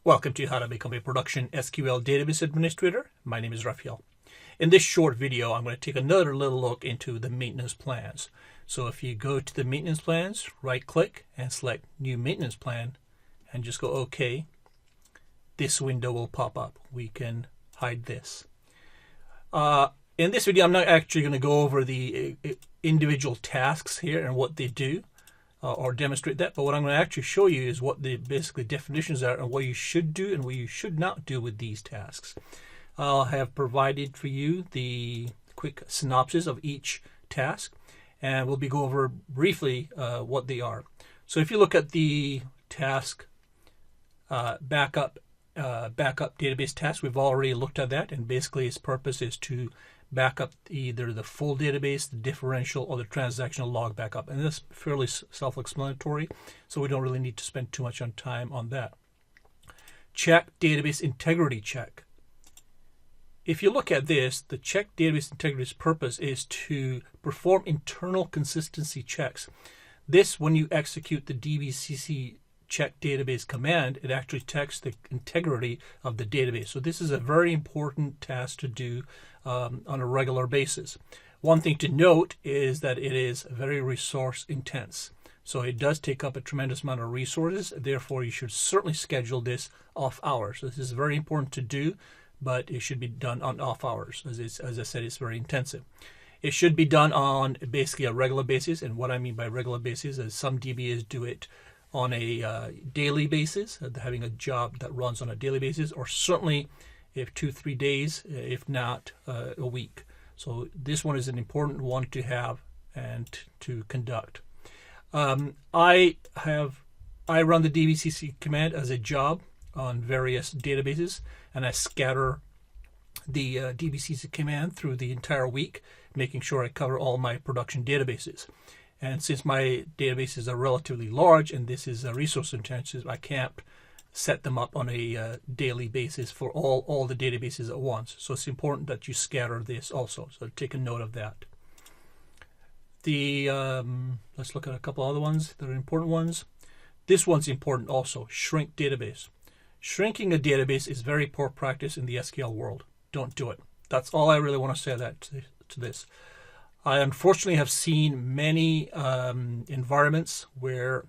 Welcome to How to Become a Production SQL Database Administrator. My name is Raphael. In this short video, I'm going to take another little look into the maintenance plans. So if you go to the maintenance plans, right click and select New Maintenance Plan and just go OK, this window will pop up. We can hide this. In this video, I'm not actually going to go over the individual tasks here and what they do. Or demonstrate that, but what I'm going to actually show you is what the basically definitions are and what you should do and what you should not do with these tasks. I'll have provided for you the quick synopsis of each task, and we'll go over briefly what they are. So if you look at the task backup database task, we've already looked at that, and basically its purpose is to back up either the full database, the differential, or the transactional log backup. And that's fairly self-explanatory, so we don't really need to spend too much time on that. Check database integrity check. If you look at this, the check database integrity's purpose is to perform internal consistency checks. This, when you execute the dbcc check database command, it actually checks the integrity of the database. So this is a very important task to do on a regular basis. One thing to note is that it is very resource intense. So it does take up a tremendous amount of resources. Therefore, you should certainly schedule this off hours. This is very important to do, but it should be done on off hours. As I said, it's very intensive. It should be done on basically a regular basis. And what I mean by regular basis is some DBAs do it on a daily basis, having a job that runs on a daily basis, or certainly if 2-3 days, if not a week. So this one is an important one to have and to conduct. I run the dbcc command as a job on various databases, and I scatter the dbcc command through the entire week, making sure I cover all my production databases. And since my databases are relatively large and this is resource intensive, I can't set them up on a daily basis for all the databases at once. So it's important that you scatter this also. So take a note of that. Let's look at a couple other ones that are important ones. This one's important also, shrink database. Shrinking a database is very poor practice in the SQL world. Don't do it. That's all I really want to say to this. I unfortunately have seen many environments where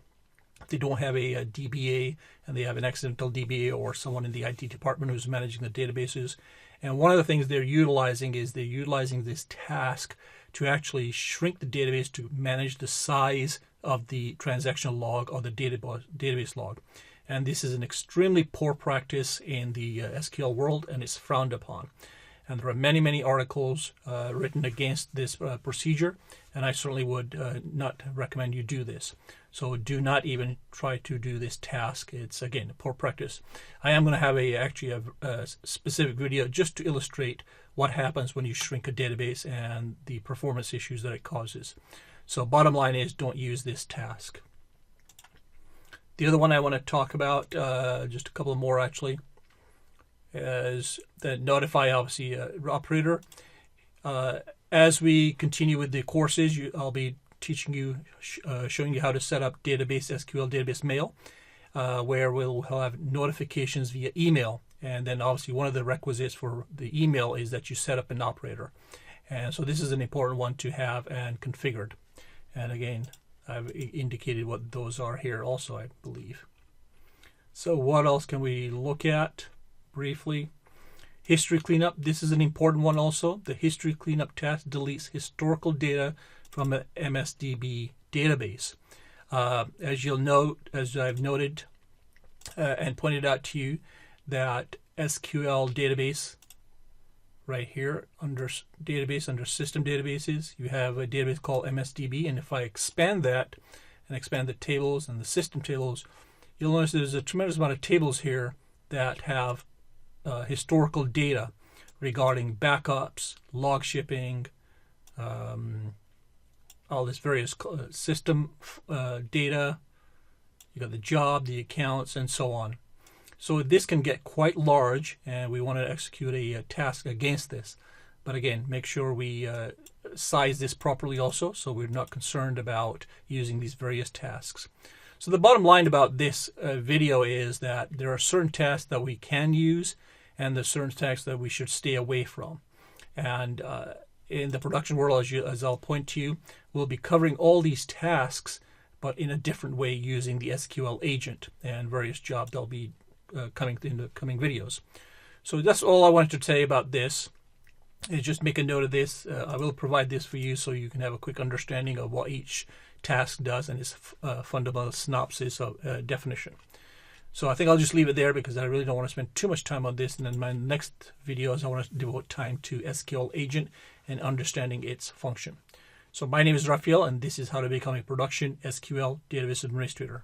they don't have a DBA and they have an accidental DBA or someone in the IT department who's managing the databases. And one of the things they're utilizing is this task to actually shrink the database to manage the size of the transactional log or the database log. And this is an extremely poor practice in the SQL world, and it's frowned upon. And there are many, many articles written against this procedure, and I certainly would not recommend you do this. So do not even try to do this task. It's, again, poor practice. I am going to have a specific video just to illustrate what happens when you shrink a database and the performance issues that it causes. So bottom line is, don't use this task. The other one I want to talk about, just a couple more actually, is the notify obviously operator. As we continue with the courses, I'll be teaching you, showing you how to set up SQL database mail, where we'll have notifications via email. And then obviously one of the requisites for the email is that you set up an operator. And so this is an important one to have and configured. And again, I've indicated what those are here also, I believe. So what else can we look at briefly? History cleanup. This is an important one also. The history cleanup task deletes historical data from an MSDB database. As you'll note, as I've noted and pointed out to you, that SQL database right here under database, under system databases, you have a database called MSDB. And if I expand that and expand the tables and the system tables, you'll notice there's a tremendous amount of tables here that have historical data regarding backups, log shipping, all this various system data. You got the job, the accounts, and so on. So this can get quite large, and we want to execute a task against this. But again, make sure we size this properly also, so we're not concerned about using these various tasks. So the bottom line about this video is that there are certain tasks that we can use and there's certain tasks that we should stay away from. And in the production world, as I'll point to you, we'll be covering all these tasks, but in a different way using the SQL agent and various jobs that'll be coming in the coming videos. So that's all I wanted to say about this. Is just make a note of this. I will provide this for you so you can have a quick understanding of what each task does and its fundamental synopsis of definition. So I think I'll just leave it there because I really don't want to spend too much time on this. And then my next videos, I want to devote time to SQL agent and understanding its function. So my name is Rafael, and this is how to become a production SQL database administrator.